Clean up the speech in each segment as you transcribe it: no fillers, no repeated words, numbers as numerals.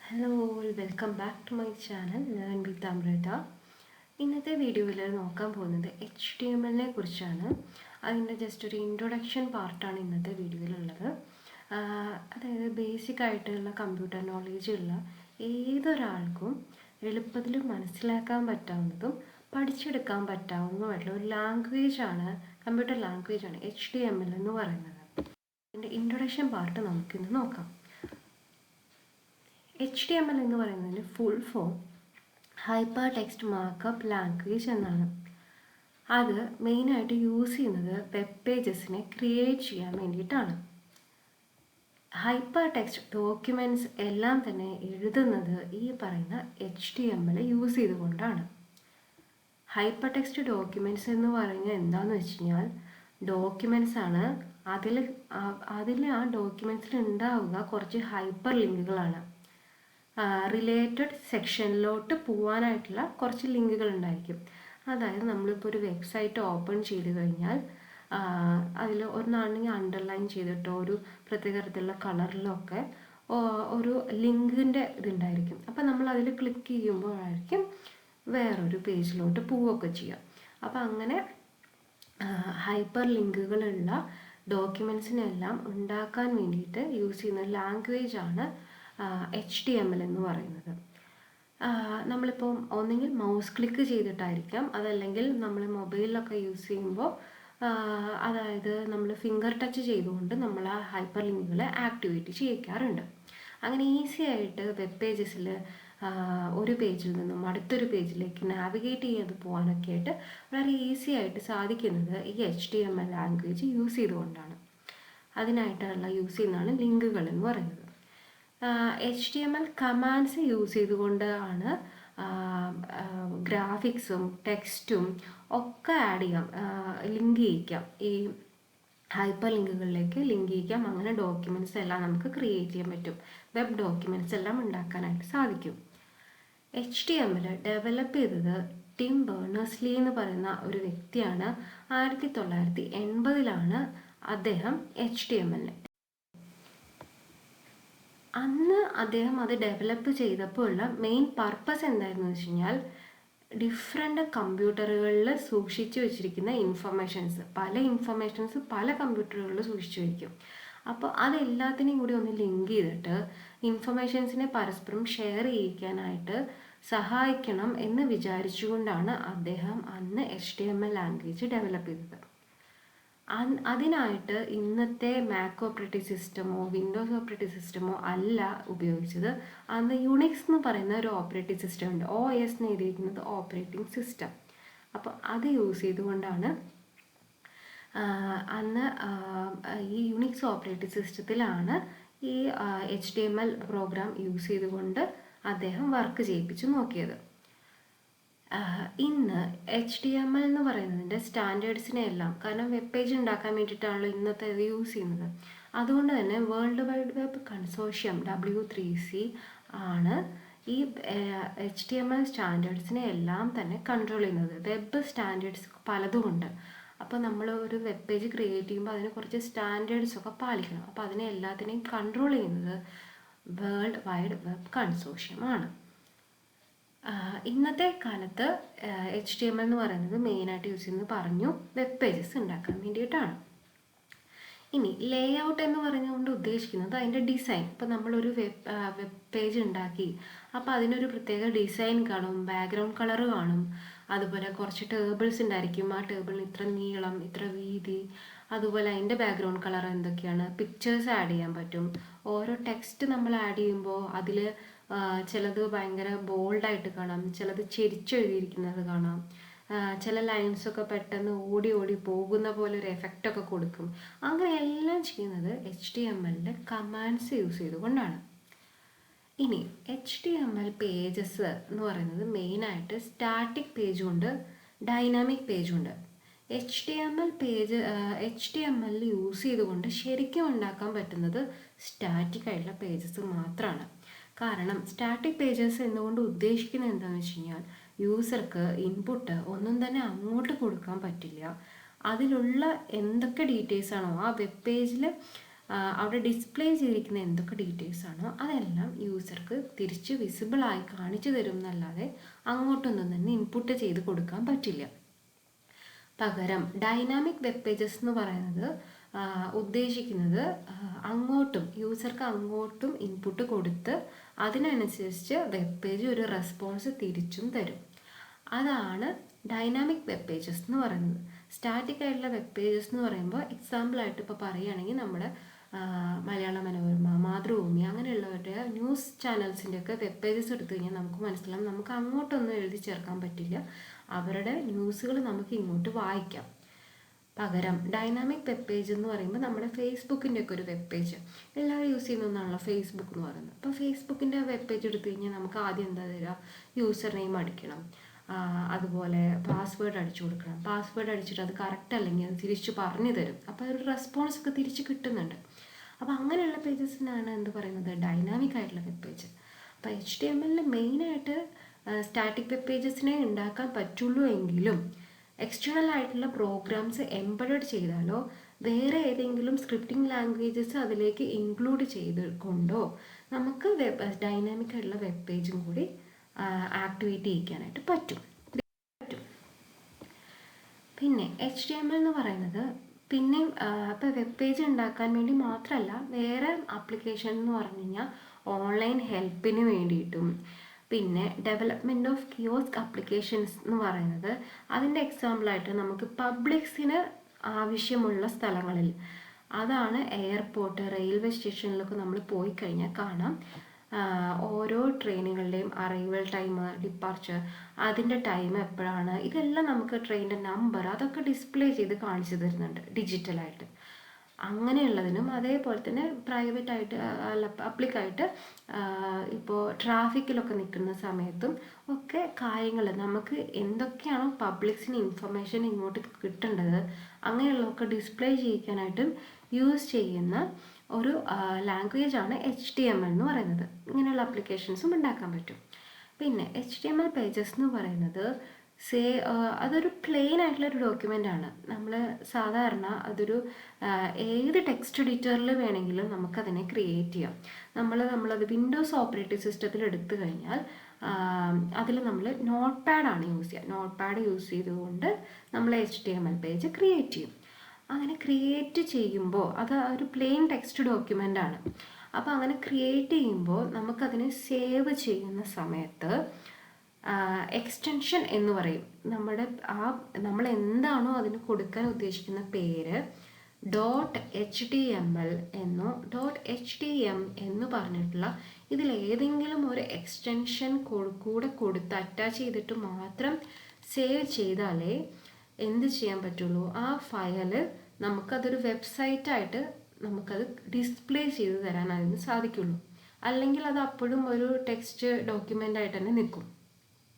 Hello all welcome back to my channel learn with Amrita. ഇന്നത്തെ വീഡിയോയിൽ നോക്കാൻ പോകുന്നത് HTML കുറിച്ചാണ്. അതിൻ്റെ ജസ്റ്റ് ഒരു ഇൻട്രൊഡക്ഷൻ പാർട്ടാണ് ഇന്നത്തെ വീഡിയോയിലുള്ളത്. അതായത് ബേസിക് ആയിട്ടുള്ള കമ്പ്യൂട്ടർ നോളേജ് ഉള്ള ഏതൊരാൾക്കും എളുപ്പത്തിൽ മനസ്സിലാക്കാൻ പറ്റാവുന്നതും പഠിച്ചെടുക്കാൻ പറ്റാവുന്നതുമായിട്ടുള്ള ഒരു ലാംഗ്വേജാണ്, കമ്പ്യൂട്ടർ ലാംഗ്വേജാണ് HTML എന്ന് പറയുന്നത്. അതിൻ്റെ ഇൻട്രൊഡക്ഷൻ പാർട്ട് നമുക്കിന്ന് നോക്കാം. HTML എന്ന് പറയുന്നതിന് full form hyper text markup language എന്നാണ്. അത് മെയിനായിട്ട് യൂസ് ചെയ്യുന്നത് വെബ് പേജസിനെ ക്രിയേറ്റ് ചെയ്യാൻ വേണ്ടിയിട്ടാണ്. ഹൈപ്പർ ടെക്സ്റ്റ് ഡോക്യുമെൻറ്റ്സ് എല്ലാം തന്നെ എഴുതുന്നത് ഈ പറയുന്ന HTML യൂസ് ചെയ്തുകൊണ്ടാണ്. ഹൈപ്പർ ടെക്സ്റ്റ് ഡോക്യുമെൻറ്റ്സ് എന്ന് പറയുന്നത് എന്താണെന്ന് വെച്ച് കഴിഞ്ഞാൽ ഡോക്യുമെൻറ്റ്സ് ആണ്. അതിൽ ആ ഡോക്യുമെൻറ്റ്സിൽ ഉണ്ടാവുക കുറച്ച് ഹൈപ്പർ ലിങ്കുകളാണ്. റിലേറ്റഡ് സെക്ഷനിലോട്ട് പോകാനായിട്ടുള്ള കുറച്ച് ലിങ്കുകൾ ഉണ്ടായിരിക്കും. അതായത് നമ്മളിപ്പോൾ ഒരു വെബ്സൈറ്റ് ഓപ്പൺ ചെയ്ത് കഴിഞ്ഞാൽ അതിൽ ഒന്നാണെങ്കിൽ അണ്ടർലൈൻ ചെയ്തിട്ടോ ഒരു പ്രത്യേക തരത്തിലുള്ള കളറിലൊക്കെ ഒരു ലിങ്കിൻ്റെ ഇതുണ്ടായിരിക്കും. അപ്പോൾ നമ്മൾ അതിൽ ക്ലിക്ക് ചെയ്യുമ്പോഴായിരിക്കും വേറൊരു പേജിലോട്ട് പോവുകയൊക്കെ ചെയ്യുക. അപ്പോൾ അങ്ങനെ ഹൈപ്പർ ലിങ്കുകളുള്ള ഡോക്യുമെൻറ്റ്സിനെല്ലാം ഉണ്ടാക്കാൻ വേണ്ടിയിട്ട് യൂസ് ചെയ്യുന്ന ലാംഗ്വേജാണ് HTML എന്ന് പറയുന്നത്. നമ്മളിപ്പോൾ ഒന്നെങ്കിൽ മൗസ് ക്ലിക്ക് ചെയ്തിട്ടായിരിക്കാം, അതല്ലെങ്കിൽ നമ്മൾ മൊബൈലിലൊക്കെ യൂസ് ചെയ്യുമ്പോൾ അതായത് നമ്മൾ ഫിംഗർ ടച്ച് ചെയ്തുകൊണ്ട് നമ്മൾ ആ ഹൈപ്പർ ലിങ്കുകളെ ആക്ടിവേറ്റ് ചെയ്യിക്കാറുണ്ട്. അങ്ങനെ ഈസി ആയിട്ട് വെബ് പേജസിൽ ഒരു പേജിൽ നിന്നും അടുത്തൊരു പേജിലേക്ക് നാവിഗേറ്റ് ചെയ്ത് പോകാനൊക്കെ ആയിട്ട് വളരെ ഈസി ആയിട്ട് സാധിക്കുന്നത് ഈ HTML ലാംഗ്വേജ് യൂസ് ചെയ്തുകൊണ്ടാണ്. അതിനായിട്ടുള്ള യൂസ് ചെയ്യുന്നതാണ് ലിങ്കുകൾ എന്ന് പറയുന്നത്. HTML കമാൻഡ്സ് യൂസ് ചെയ്തുകൊണ്ട് ആണ് ഗ്രാഫിക്സും ടെക്സ്റ്റും ഒക്കെ ആഡ് ചെയ്യാം, ലിങ്ക് ചെയ്യിക്കാം. ഈ ഹൈപ്പർ ലിങ്കുകളിലേക്ക് ലിങ്ക് ചെയ്യിക്കാം. അങ്ങനെ ഡോക്യുമെൻറ്റ്സ് എല്ലാം നമുക്ക് ക്രിയേറ്റ് ചെയ്യാൻ പറ്റും. വെബ് ഡോക്യുമെൻറ്റ്സ് എല്ലാം ഉണ്ടാക്കാനായിട്ട് സാധിക്കും. HTML ഡെവലപ്പ് ചെയ്തത് ടിം ബേർണേഴ്സ്-ലീ എന്ന് പറയുന്ന ഒരു വ്യക്തിയാണ്. 1980 അദ്ദേഹം HTML അന്ന് അദ്ദേഹം അത് ഡെവലപ്പ് ചെയ്തപ്പോൾ ഉള്ള മെയിൻ പർപ്പസ് എന്തായിരുന്നു വെച്ച് കഴിഞ്ഞാൽ ഡിഫറെൻ്റ് കമ്പ്യൂട്ടറുകളിൽ സൂക്ഷിച്ചു വെച്ചിരിക്കുന്ന പല ഇൻഫർമേഷൻസ് പല കമ്പ്യൂട്ടറുകളിൽ സൂക്ഷിച്ചു വയ്ക്കും. അപ്പോൾ അതെല്ലാത്തിനെയും കൂടി ഒന്ന് ലിങ്ക് ചെയ്തിട്ട് ഇൻഫർമേഷൻസിനെ പരസ്പരം ഷെയർ ചെയ്യിക്കാനായിട്ട് സഹായിക്കണം എന്ന് വിചാരിച്ചുകൊണ്ടാണ് അദ്ദേഹം അന്ന് HTML ലാംഗ്വേജ് ഡെവലപ്പ് ചെയ്തത്. അതിനായിട്ട് ഇന്നത്തെ മാക് ഓപ്പറേറ്റിംഗ് സിസ്റ്റമോ വിൻഡോസ് ഓപ്പറേറ്റിംഗ് സിസ്റ്റമോ അല്ല ഉപയോഗിച്ചത്. അന്ന് യുണിക്സ് എന്ന് പറയുന്ന ഒരു ഓപ്പറേറ്റിംഗ് സിസ്റ്റം ഉണ്ട്. OS എന്ന് എഴുതിയിരിക്കുന്നത് ഓപ്പറേറ്റിംഗ് സിസ്റ്റം. അപ്പോൾ അത് യൂസ് ചെയ്തുകൊണ്ടാണ് അന്ന് ഈ യുണിക്സ് ഓപ്പറേറ്റിംഗ് സിസ്റ്റത്തിലാണ് ഈ HTML പ്രോഗ്രാം യൂസ് ചെയ്തുകൊണ്ട് അദ്ദേഹം വർക്ക് ചെയ്യിപ്പിച്ച് നോക്കിയത്. ഇന്ന് HTML എന്ന് പറയുന്നതിൻ്റെ സ്റ്റാൻഡേർഡ്സിനെ എല്ലാം, കാരണം വെബ് പേജ് ഉണ്ടാക്കാൻ വേണ്ടിയിട്ടാണല്ലോ ഇന്നത്തെ ഇത് യൂസ് ചെയ്യുന്നത്. അതുകൊണ്ട് തന്നെ world wide web consortium W3C ആണ് ഈ HTML സ്റ്റാൻഡേർഡ്സിനെ എല്ലാം തന്നെ കൺട്രോൾ ചെയ്യുന്നത്. വെബ് സ്റ്റാൻഡേർഡ്സ് പലതുമുണ്ട്. അപ്പോൾ നമ്മൾ ഒരു വെബ് പേജ് ക്രിയേറ്റ് ചെയ്യുമ്പോൾ അതിന് കുറച്ച് സ്റ്റാൻഡേർഡ്സൊക്കെ പാലിക്കണം. അപ്പോൾ അതിനെ എല്ലാത്തിനെയും കൺട്രോൾ ചെയ്യുന്നത് വേൾഡ് വൈഡ് വെബ് കൺസോർഷ്യമാണ്. ഇന്നത്തെ കാലത്ത് HTML എന്ന് പറയുന്നത് മെയിനായിട്ട് യൂസ് ചെയ്യുന്നത് പറഞ്ഞു വെബ് പേജസ് ഉണ്ടാക്കാൻ വേണ്ടിയിട്ടാണ്. ഇനി ലേ ഔട്ട് എന്ന് പറഞ്ഞുകൊണ്ട് ഉദ്ദേശിക്കുന്നത് അതിൻ്റെ ഡിസൈൻ. ഇപ്പോൾ നമ്മളൊരു വെബ് പേജ് ഉണ്ടാക്കി, അപ്പോൾ അതിനൊരു പ്രത്യേക ഡിസൈൻ കാണും, ബാക്ക്ഗ്രൗണ്ട് കളർ കാണും, അതുപോലെ കുറച്ച് ടേബിൾസ് ഉണ്ടായിരിക്കും. ആ ടേബിളിന് ഇത്ര നീളം, ഇത്ര വീതി, അതുപോലെ അതിൻ്റെ ബാക്ക്ഗ്രൗണ്ട് കളർ എന്തൊക്കെയാണ്, പിക്ചേഴ്സ് ആഡ് ചെയ്യാൻ പറ്റും. ഓരോ ടെക്സ്റ്റ് നമ്മൾ ആഡ് ചെയ്യുമ്പോൾ അതിൽ ചിലത് ഭയങ്കര ബോൾഡായിട്ട് കാണാം, ചിലത് ചെരിച്ചെഴുതിയിരിക്കുന്നത് കാണാം, ചില ലൈൻസൊക്കെ പെട്ടെന്ന് ഓടി ഓടി പോകുന്ന പോലെ ഒരു എഫക്റ്റൊക്കെ കൊടുക്കും. അങ്ങനെ എല്ലാം ചെയ്യുന്നത് HTML കമാൻഡ്സ് യൂസ് ചെയ്തുകൊണ്ടാണ്. ഇനി HTML പേജസ് എന്ന് പറയുന്നത് മെയിനായിട്ട് സ്റ്റാറ്റിക് പേജുണ്ട്, ഡൈനാമിക് പേജുണ്ട്. HTML യൂസ് ചെയ്തുകൊണ്ട് ശരിക്കും ഉണ്ടാക്കാൻ പറ്റുന്നത് സ്റ്റാറ്റിക് ആയിട്ടുള്ള പേജസ് മാത്രമാണ്. കാരണം സ്റ്റാറ്റിക് പേജസ് എന്നുകൊണ്ട് ഉദ്ദേശിക്കുന്നത് എന്താണെന്ന് വെച്ച് കഴിഞ്ഞാൽ യൂസർക്ക് ഇൻപുട്ട് ഒന്നും തന്നെ അങ്ങോട്ട് കൊടുക്കാൻ പറ്റില്ല. അതിലുള്ള എന്തൊക്കെ ഡീറ്റെയിൽസ് ആണോ ആ വെബ് പേജിൽ അവിടെ ഡിസ്പ്ലേ ചെയ്തിരിക്കുന്ന എന്തൊക്കെ ഡീറ്റെയിൽസ് ആണോ അതെല്ലാം യൂസർക്ക് തിരിച്ച് വിസിബിളായി കാണിച്ചു തരും എന്നല്ലാതെ അങ്ങോട്ടൊന്നും തന്നെ ഇൻപുട്ട് ചെയ്ത് കൊടുക്കാൻ പറ്റില്ല. പകരം ഡൈനാമിക് വെബ് പേജസ് എന്ന് പറയുന്നത് ഉദ്ദേശിക്കുന്നത് യൂസർക്ക് അങ്ങോട്ടും ഇൻപുട്ട് കൊടുത്ത് അതിനനുസരിച്ച് വെബ് പേജ് ഒരു റെസ്പോൺസ് തിരിച്ചും തരും. അതാണ് ഡൈനാമിക് വെബ് പേജസ് എന്ന് പറയുന്നത്. സ്റ്റാറ്റിക് ആയിട്ടുള്ള വെബ് പേജസ് എന്ന് പറയുമ്പോൾ എക്സാമ്പിളായിട്ട് ഇപ്പോൾ പറയുകയാണെങ്കിൽ നമ്മുടെ മലയാള മനോരമ, മാതൃഭൂമി അങ്ങനെയുള്ളവരുടെ ന്യൂസ് ചാനൽസിൻ്റെയൊക്കെ വെബ് പേജസ് എടുത്തു കഴിഞ്ഞാൽ നമുക്ക് മനസ്സിലാവും നമുക്ക് അങ്ങോട്ടൊന്നും എഴുതി ചേർക്കാൻ പറ്റില്ല, അവരുടെ ന്യൂസുകൾ നമുക്ക് ഇങ്ങോട്ട് വായിക്കാം. പകരം ഡൈനാമിക് വെബ് പേജ് എന്ന് പറയുമ്പോൾ നമ്മുടെ ഫേസ്ബുക്കിൻ്റെ ഒക്കെ ഒരു വെബ് പേജ് എല്ലാവരും യൂസ് ചെയ്യുന്ന ഒന്നാണല്ലോ ഫേസ്ബുക്ക് എന്ന് പറയുന്നത്. അപ്പോൾ ഫേസ്ബുക്കിൻ്റെ വെബ് പേജ് എടുത്തു കഴിഞ്ഞാൽ നമുക്ക് ആദ്യം എന്താ തരിക, യൂസർ നെയിം അടിക്കണം, അതുപോലെ പാസ്വേഡ് അടിച്ചു കൊടുക്കണം. പാസ്വേഡ് അടിച്ചിട്ട് അത് കറക്റ്റ് അല്ലെങ്കിൽ അത് തിരിച്ച് പറഞ്ഞു തരും. അപ്പോൾ ഒരു റെസ്പോൺസ് ഒക്കെ തിരിച്ച് കിട്ടുന്നുണ്ട്. അപ്പോൾ അങ്ങനെയുള്ള പേജസിനാണ് എന്ത് പറയുന്നത്, ഡൈനാമിക് ആയിട്ടുള്ള വെബ് പേജ്. അപ്പോൾ HTML മെയിനായിട്ട് സ്റ്റാറ്റിക് വെബ് പേജസിനെ ഉണ്ടാക്കാൻ പറ്റുള്ളൂ എങ്കിലും എക്സ്റ്റേണൽ ആയിട്ടുള്ള പ്രോഗ്രാംസ് എംബഡഡ് ചെയ്താലോ വേറെ ഏതെങ്കിലും സ്ക്രിപ്റ്റിംഗ് ലാംഗ്വേജസ് അതിലേക്ക് ഇൻക്ലൂഡ് ചെയ്ത് കൊണ്ടോ നമുക്ക് ഡൈനാമിക് ആയിട്ടുള്ള വെബ് പേജും കൂടി ആക്ടിവേറ്റ് ചെയ്യിക്കാനായിട്ട് പറ്റും. പിന്നെ HTML എന്ന് പറയുന്നത് പിന്നെയും ഇപ്പോൾ വെബ് പേജ് ഉണ്ടാക്കാൻ വേണ്ടി മാത്രമല്ല, വേറെ ആപ്ലിക്കേഷൻ എന്ന് പറഞ്ഞു കഴിഞ്ഞാൽ ഓൺലൈൻ ഹെൽപ്പിന് വേണ്ടിയിട്ടും, പിന്നെ ഡെവലപ്മെൻറ്റ് ഓഫ് കിയോസ്ക് ആപ്ലിക്കേഷൻസ് എന്ന് പറയുന്നത് അതിൻ്റെ എക്സാമ്പിളായിട്ട് നമുക്ക് പബ്ലിക്സിന് ആവശ്യമുള്ള സ്ഥലങ്ങളിൽ, അതാണ് എയർപോർട്ട്, റെയിൽവേ സ്റ്റേഷനിലൊക്കെ നമ്മൾ പോയി കഴിഞ്ഞാൽ കാണാം ഓരോ ട്രെയിനുകളുടെയും അറൈവൽ ടൈം, ഡിപ്പാർച്ചർ, അതിൻ്റെ ടൈം എപ്പോഴാണ്, ഇതെല്ലാം നമുക്ക് ട്രെയിനിൻ്റെ നമ്പർ അതൊക്കെ ഡിസ്പ്ലേ ചെയ്ത് കാണിച്ചു തരുന്നുണ്ട് ഡിജിറ്റലായിട്ട്. അങ്ങനെയുള്ളതിനും അതേപോലെ തന്നെ പ്രൈവറ്റായിട്ട് അല്ല പബ്ലിക്കായിട്ട് ഇപ്പോൾ ട്രാഫിക്കിലൊക്കെ നിൽക്കുന്ന സമയത്തും ഒക്കെ കാര്യങ്ങൾ നമുക്ക് എന്തൊക്കെയാണോ പബ്ലിക്സിന് ഇൻഫർമേഷൻ ഇങ്ങോട്ട് കിട്ടേണ്ടത് അങ്ങനെയുള്ളതൊക്കെ ഡിസ്പ്ലേ ചെയ്യിക്കാനായിട്ടും യൂസ് ചെയ്യുന്ന ഒരു ലാംഗ്വേജാണ് HTML എന്ന് പറയുന്നത്. ഇങ്ങനെയുള്ള ആപ്ലിക്കേഷൻസും ഉണ്ടാക്കാൻ പറ്റും. പിന്നെ HTML പേജസ് എന്ന് പറയുന്നത് അതൊരു പ്ലെയിൻ ആയിട്ടുള്ളൊരു ഡോക്യുമെൻ്റ് ആണ്. നമ്മൾ സാധാരണ അതൊരു ഏത് ടെക്സ്റ്റ് എഡിറ്ററിൽ വേണമെങ്കിലും നമുക്കതിനെ ക്രിയേറ്റ് ചെയ്യാം. നമ്മളത് വിൻഡോസ് ഓപ്പറേറ്റിംഗ് സിസ്റ്റത്തിൽ എടുത്തു കഴിഞ്ഞാൽ അതിൽ നമ്മൾ നോട്ട് പാഡാണ് യൂസ് ചെയ്യുക. നോട്ട് പാഡ് യൂസ് ചെയ്തുകൊണ്ട് നമ്മൾ HTML പേജ് ക്രിയേറ്റ് ചെയ്യും. അങ്ങനെ ക്രിയേറ്റ് ചെയ്യുമ്പോൾ അത് ഒരു പ്ലെയിൻ ടെക്സ്റ്റ് ഡോക്യുമെൻ്റ് ആണ്. അപ്പോൾ അങ്ങനെ ക്രിയേറ്റ് ചെയ്യുമ്പോൾ നമുക്കതിനെ സേവ് ചെയ്യുന്ന സമയത്ത് എക്സ്റ്റൻഷൻ എന്ന് പറയും. നമ്മൾ എന്താണോ അതിന് കൊടുക്കാൻ ഉദ്ദേശിക്കുന്ന പേര് .html എന്നോ .htm എന്ന് പറഞ്ഞിട്ടുള്ള ഇതിലേതെങ്കിലും ഒരു എക്സ്റ്റൻഷൻ കൂടെ കൊടുത്ത് അറ്റാച്ച് ചെയ്തിട്ട് മാത്രം സേവ് ചെയ്താലേ എന്ത് ചെയ്യാൻ പറ്റുള്ളൂ, ആ ഫയല് നമുക്കതൊരു വെബ്സൈറ്റായിട്ട് നമുക്കത് ഡിസ്പ്ലേ ചെയ്ത് തരാൻ അതിന് സാധിക്കുള്ളൂ. അല്ലെങ്കിൽ അത് അപ്പോഴും ഒരു ടെക്സ്റ്റ് ഡോക്യുമെൻ്റ് ആയിട്ട് തന്നെ നിൽക്കും.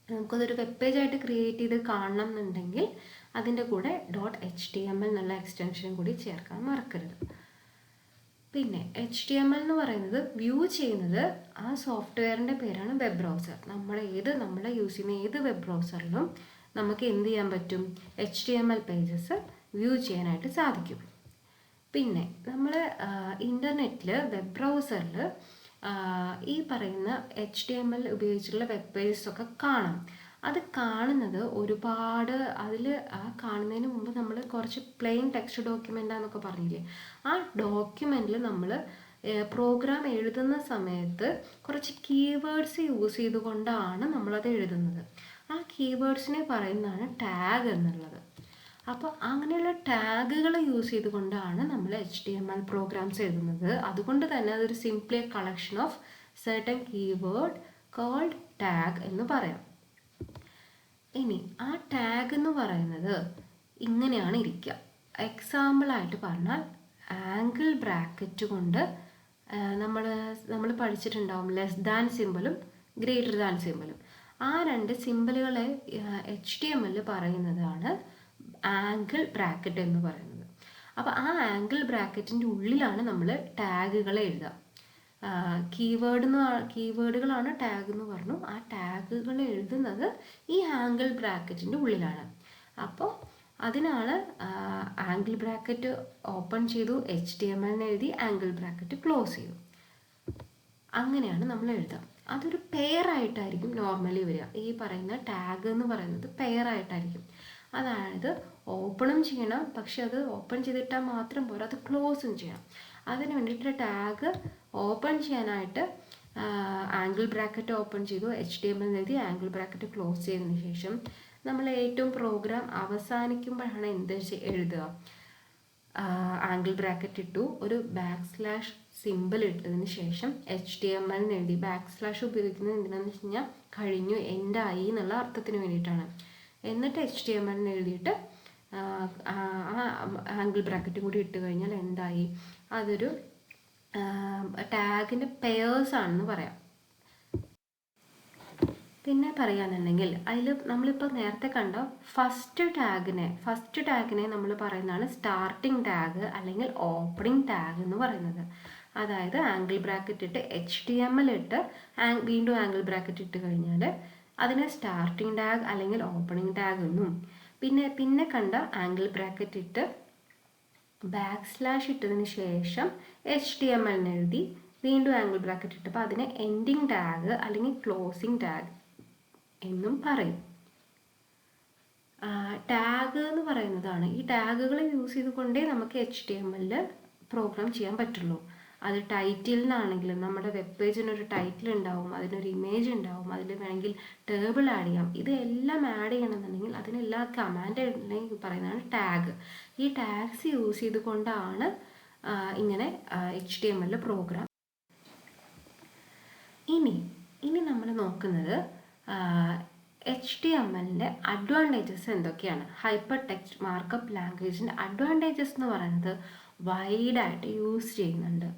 നമുക്കതൊരു വെബ് പേജായിട്ട് ക്രിയേറ്റ് ചെയ്ത് കാണണം എന്നുണ്ടെങ്കിൽ അതിൻ്റെ കൂടെ .html എന്നുള്ള എക്സ്റ്റൻഷൻ കൂടി ചേർക്കാൻ മറക്കരുത്. പിന്നെ HTML എന്ന് പറയുന്നത് വ്യൂ ചെയ്യുന്നത് ആ സോഫ്റ്റ്വെയറിൻ്റെ പേരാണ് വെബ് ബ്രൗസർ. നമ്മൾ യൂസ് ചെയ്യുന്ന ഏത് വെബ് ബ്രൗസറിലും നമുക്ക് എന്ത് ചെയ്യാൻ പറ്റും, HTML പേജസ് വ്യൂ ചെയ്യാനായിട്ട് സാധിക്കും. പിന്നെ നമ്മൾ ഇൻ്റർനെറ്റിൽ വെബ് ബ്രൗസറിൽ ഈ പറയുന്ന HTML ഉപയോഗിച്ചുള്ള വെബ് പേജസൊക്കെ കാണാം. അത് കാണുന്നത് ഒരുപാട് കാണുന്നതിന് മുമ്പ് നമ്മൾ കുറച്ച് പ്ലെയിൻ ടെക്സ്റ്റ് ഡോക്യുമെൻ്റാന്നൊക്കെ പറഞ്ഞില്ലേ, ആ ഡോക്യുമെൻറ്റിൽ നമ്മൾ പ്രോഗ്രാം എഴുതുന്ന സമയത്ത് കുറച്ച് കീവേഡ്സ് യൂസ് ചെയ്തുകൊണ്ടാണ് നമ്മളത് എഴുതുന്നത്. ആ കീവേഡ്സിനെ പറയുന്നതാണ് ടാഗ് എന്നുള്ളത്. അപ്പോൾ അങ്ങനെയുള്ള ടാഗുകൾ യൂസ് ചെയ്തുകൊണ്ടാണ് നമ്മൾ HTML പ്രോഗ്രാംസ് എഴുതുന്നത്. അതുകൊണ്ട് തന്നെ അതൊരു simply collection of certain keyword called tag എന്ന് പറയാം. ഇനി ആ ടാഗ് എന്ന് പറയുന്നത് ഇങ്ങനെയാണ് ഇരിക്കുക. എക്സാമ്പിളായിട്ട് പറഞ്ഞാൽ ആംഗിൾ ബ്രാക്കറ്റ് കൊണ്ട് നമ്മൾ പഠിച്ചിട്ടുണ്ടാവും ലെസ് ദാൻ സിമ്പിളും ഗ്രേറ്റർ ദാൻ സിമ്പിളും. ആ രണ്ട് സിമ്പിളുകളെ HTML പറയുന്നതാണ് ആംഗിൾ ബ്രാക്കറ്റ് എന്ന് പറയുന്നത്. അപ്പോൾ ആ ആംഗിൾ ബ്രാക്കറ്റിൻ്റെ ഉള്ളിലാണ് നമ്മൾ ടാഗുകളെ എഴുതുക. കീവേഡുകളാണ് ടാഗ് എന്ന് പറഞ്ഞു. ആ ടാഗുകൾ എഴുതുന്നത് ഈ ആംഗിൾ ബ്രാക്കറ്റിൻ്റെ ഉള്ളിലാണ്. അപ്പോൾ അതിനാണ് ആംഗിൾ ബ്രാക്കറ്റ് ഓപ്പൺ ചെയ്തു, HTML എന്ന് എഴുതി, ആംഗിൾ ബ്രാക്കറ്റ് ക്ലോസ് ചെയ്തു. അങ്ങനെയാണ് നമ്മൾ എഴുതുക. അതൊരു പെയർ ആയിട്ടായിരിക്കും നോർമലി വരിക. ഈ പറയുന്ന ടാഗ് എന്ന് പറയുന്നത് പെയർ ആയിട്ടായിരിക്കും. അതായത് ഓപ്പണും ചെയ്യണം, പക്ഷെ അത് ഓപ്പൺ ചെയ്തിട്ടാൽ മാത്രം പോരാ, അത് ക്ലോസും ചെയ്യണം. അതിന് വേണ്ടിയിട്ട് ടാഗ് ഓപ്പൺ ചെയ്യാനായിട്ട് ആംഗിൾ ബ്രാക്കറ്റ് ഓപ്പൺ ചെയ്തു, HTML എഴുതി, ആംഗിൾ ബ്രാക്കറ്റ് ക്ലോസ് ചെയ്തതിന് ശേഷം നമ്മൾ ഏറ്റവും പ്രോഗ്രാം അവസാനിക്കുമ്പോഴാണ് എന്ത് എഴുതുക, ആംഗിൾ ബ്രാക്കറ്റ് ഇട്ടു, ഒരു / സിമ്പിൾ ഇട്ടതിന് ശേഷം HTML എന്ന് എഴുതി. / ഉപയോഗിക്കുന്നത് എന്തിനാണെന്ന് വെച്ച് കഴിഞ്ഞാൽ കഴിഞ്ഞു, എൻഡായി എന്നുള്ള അർത്ഥത്തിന് വേണ്ടിയിട്ടാണ്. എന്നിട്ട് HTML എന്ന് എഴുതിയിട്ട് ആംഗിൾ ബ്രാക്കറ്റും കൂടി ഇട്ട് കഴിഞ്ഞാൽ എന്തായി, അതൊരു ടാഗിൻ്റെ പെയേഴ്സാണെന്ന് പറയാം. പിന്നെ പറയുകയാണെന്നുണ്ടെങ്കിൽ അതിൽ നമ്മളിപ്പോൾ നേരത്തെ കണ്ട ഫസ്റ്റ് ടാഗിനെ നമ്മൾ പറയുന്നതാണ് സ്റ്റാർട്ടിംഗ് ടാഗ് അല്ലെങ്കിൽ ഓപ്പണിംഗ് ടാഗ് എന്ന് പറയുന്നത്. അതായത് ആംഗിൾ ബ്രാക്കറ്റ് ഇട്ട് HTML ഇട്ട് വീണ്ടും ആംഗിൾ ബ്രാക്കറ്റ് ഇട്ട് കഴിഞ്ഞാൽ അതിനെ സ്റ്റാർട്ടിംഗ് ടാഗ് അല്ലെങ്കിൽ ഓപ്പണിംഗ് ടാഗ് എന്നും, പിന്നെ കണ്ട ആംഗിൾ ബ്രാക്കറ്റ് ഇട്ട് / ഇട്ടതിന് ശേഷം HTML എന്ന് എഴുതി വീണ്ടും ആംഗിൾ ബ്രാക്കറ്റ് ഇട്ടപ്പോൾ അതിനെ എൻഡിങ് ടാഗ് അല്ലെങ്കിൽ ക്ലോസിംഗ് ടാഗ് എന്നും പറയും. ടാഗ് എന്ന് പറയുന്നതാണ്, ഈ ടാഗുകൾ യൂസ് ചെയ്തുകൊണ്ടേ നമുക്ക് HTML പ്രോഗ്രാം ചെയ്യാൻ പറ്റുള്ളൂ. അത് ടൈറ്റിലിനാണെങ്കിലും നമ്മുടെ വെബ് പേജിനൊരു ടൈറ്റിൽ ഉണ്ടാവും, അതിനൊരു ഇമേജ് ഉണ്ടാവും, അതിൽ വേണമെങ്കിൽ ടേബിൾ ആഡ് ചെയ്യാം. ഇതെല്ലാം ആഡ് ചെയ്യണമെന്നുണ്ടെങ്കിൽ അതിനെല്ലാം കമാൻഡ് പറയുന്നതാണ് ടാഗ്. ഈ ടാഗ്സ് യൂസ് ചെയ്തുകൊണ്ടാണ് ഇങ്ങനെ HTML പ്രോഗ്രാം. ഇനി നമ്മൾ നോക്കുന്നത് HTMLൻ്റെ അഡ്വാൻറ്റേജസ് എന്തൊക്കെയാണ്. ഹൈപ്പർ ടെക്സ്റ്റ് മാർക്കപ്പ് ലാംഗ്വേജിൻ്റെ അഡ്വാൻറ്റേജസ് എന്ന് പറയുന്നത് വൈഡായിട്ട് യൂസ് ചെയ്യുന്നുണ്ട്.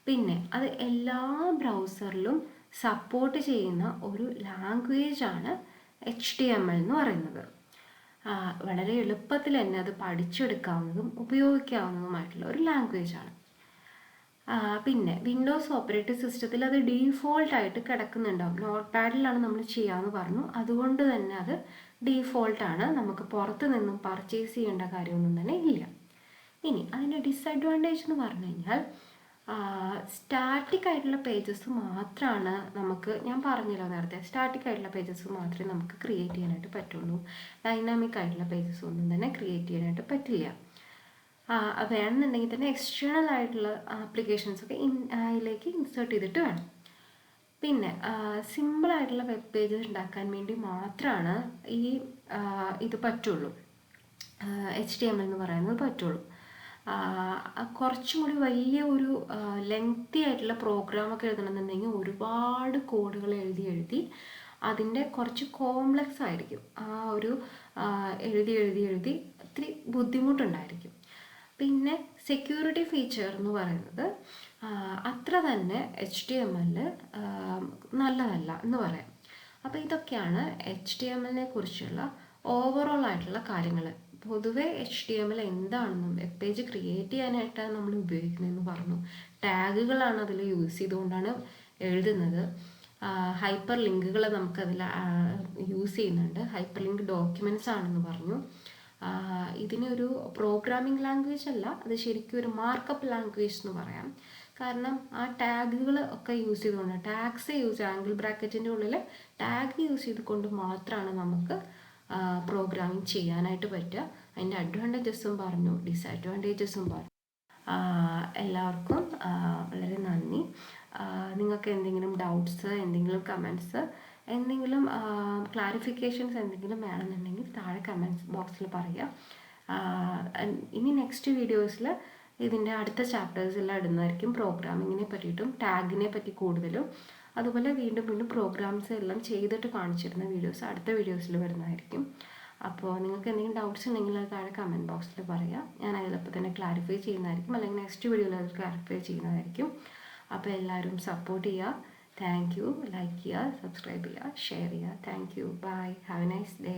പിന്നെ അത് എല്ലാ ബ്രൗസറിലും സപ്പോർട്ട് ചെയ്യുന്ന ഒരു ലാംഗ്വേജാണ് HTML എന്ന് പറയുന്നത്. വളരെ എളുപ്പത്തിൽ തന്നെ അത് പഠിച്ചെടുക്കാവുന്നതും ഉപയോഗിക്കാവുന്നതുമായിട്ടുള്ള ഒരു ലാംഗ്വേജാണ്. പിന്നെ വിൻഡോസ് ഓപ്പറേറ്റിംഗ് സിസ്റ്റത്തിൽ അത് ഡീഫോൾട്ടായിട്ട് കിടക്കുന്നുണ്ടാവും. നോട്ട് പാഡിലാണ് നമ്മൾ ചെയ്യാമെന്ന് പറഞ്ഞു, അതുകൊണ്ട് തന്നെ അത് ഡീഫോൾട്ടാണ്, നമുക്ക് പുറത്ത് നിന്നും പർച്ചേസ് ചെയ്യേണ്ട കാര്യമൊന്നും തന്നെ ഇല്ല. ഇനി അതിൻ്റെ ഡിസഡ്വാൻറ്റേജ് എന്ന് പറഞ്ഞു കഴിഞ്ഞാൽ സ്റ്റാറ്റിക് ആയിട്ടുള്ള പേജസ് മാത്രമാണ് നമുക്ക്, ഞാൻ പറഞ്ഞല്ലോ നേരത്തെ, സ്റ്റാറ്റിക് ആയിട്ടുള്ള പേജസ് മാത്രമേ നമുക്ക് ക്രിയേറ്റ് ചെയ്യാനായിട്ട് പറ്റുള്ളൂ. ഡൈനാമിക് ആയിട്ടുള്ള പേജസ് ഒന്നും തന്നെ ക്രിയേറ്റ് ചെയ്യാനായിട്ട് പറ്റില്ല. വേണമെന്നുണ്ടെങ്കിൽ തന്നെ എക്സ്റ്റേണൽ ആയിട്ടുള്ള ആപ്ലിക്കേഷൻസൊക്കെ അതിലേക്ക് ഇൻസേർട്ട് ചെയ്തിട്ട് വേണം. പിന്നെ സിമ്പിളായിട്ടുള്ള വെബ് പേജസ് ഉണ്ടാക്കാൻ വേണ്ടി മാത്രമാണ് ഇത് പറ്റുള്ളൂ, HTML എന്ന് പറയുന്നത് പറ്റുള്ളൂ. കുറച്ചും കൂടി വലിയ ഒരു ലെങ്തി ആയിട്ടുള്ള പ്രോഗ്രാമൊക്കെ എഴുതണമെന്നുണ്ടെങ്കിൽ ഒരുപാട് കോഡുകൾ എഴുതി അതിൻ്റെ കുറച്ച് കോംപ്ലക്സ് ആയിരിക്കും. ഒരു എഴുതി ഒത്തിരി ബുദ്ധിമുട്ടുണ്ടായിരിക്കും. പിന്നെ സെക്യൂരിറ്റി ഫീച്ചർ എന്ന് പറയുന്നത് അത്ര തന്നെ HTML നല്ലതല്ല എന്ന് പറയാം. അപ്പോൾ ഇതൊക്കെയാണ് HTML കുറിച്ചുള്ള ഓവറോൾ ആയിട്ടുള്ള കാര്യങ്ങൾ. പൊതുവെ HTML എന്താണെന്നും വെബ് പേജ് ക്രിയേറ്റ് ചെയ്യാനായിട്ടാണ് നമ്മൾ ഉപയോഗിക്കുന്നതെന്ന് പറഞ്ഞു. ടാഗുകളാണ് അതിൽ യൂസ് ചെയ്തുകൊണ്ടാണ് എഴുതുന്നത്. ഹൈപ്പർ ലിങ്കുകൾ നമുക്കതിൽ യൂസ് ചെയ്യുന്നുണ്ട്. ഹൈപ്പർ ലിങ്ക് ഡോക്യുമെൻറ്റ്സ് ആണെന്ന് പറഞ്ഞു. ഇതിനൊരു പ്രോഗ്രാമിംഗ് ലാംഗ്വേജ് അല്ല, അത് ശരിക്കും ഒരു മാർക്കപ്പ് ലാംഗ്വേജ് എന്ന് പറയാം. കാരണം ആ ടാഗുകൾ ഒക്കെ യൂസ് ചെയ്തുകൊണ്ട്, ആംഗിൾ ബ്രാക്കറ്റിൻ്റെ ഉള്ളിൽ ടാഗ് യൂസ് ചെയ്തുകൊണ്ട് മാത്രമാണ് നമുക്ക് പ്രോഗ്രാമിംഗ് ചെയ്യാനായിട്ട് പറ്റുക. അതിൻ്റെ അഡ്വാൻറ്റേജസും പറഞ്ഞു, ഡിസഡ്വാൻറ്റേജസും പറഞ്ഞു. എല്ലാവർക്കും വളരെ നന്ദി. നിങ്ങൾക്ക് എന്തെങ്കിലും ഡൗട്ട്സ്, എന്തെങ്കിലും കമൻറ്റ്സ്, എന്തെങ്കിലും ക്ലാരിഫിക്കേഷൻസ് എന്തെങ്കിലും വേണമെന്നുണ്ടെങ്കിൽ താഴെ കമൻറ്റ്സ് ബോക്സിൽ പറയുക. ഇനി നെക്സ്റ്റ് വീഡിയോസിൽ ഇതിൻ്റെ അടുത്ത ചാപ്റ്റേഴ്സെല്ലാം ഇടുന്നതായിരിക്കും. പ്രോഗ്രാമിങ്ങിനെ പറ്റിയിട്ടും ടാഗിനെ പറ്റി കൂടുതലും, അതുപോലെ വീണ്ടും പ്രോഗ്രാംസ് എല്ലാം ചെയ്തിട്ട് കാണിച്ചിരുന്ന വീഡിയോസ് അടുത്ത വീഡിയോസിൽ വരുന്നതായിരിക്കും. അപ്പോൾ നിങ്ങൾക്ക് എന്തെങ്കിലും ഡൗട്ട്സ് ഉണ്ടെങ്കിൽ അത് താഴെ കമൻറ്റ് ബോക്സിൽ പറയുക. ഞാൻ അതിലപ്പോൾ തന്നെ ക്ലാരിഫൈ ചെയ്യുന്നതായിരിക്കും, അല്ലെങ്കിൽ നെക്സ്റ്റ് വീഡിയോയിൽ അത് ക്ലാരിഫൈ ചെയ്യുന്നതായിരിക്കും. അപ്പോൾ എല്ലാവരും സപ്പോർട്ട് ചെയ്യുക. Thank you. ലൈക്ക് ചെയ്യുക, സബ്സ്ക്രൈബ് ചെയ്യുക, ഷെയർ ചെയ്യുക. Thank you. Bye. Have a nice day.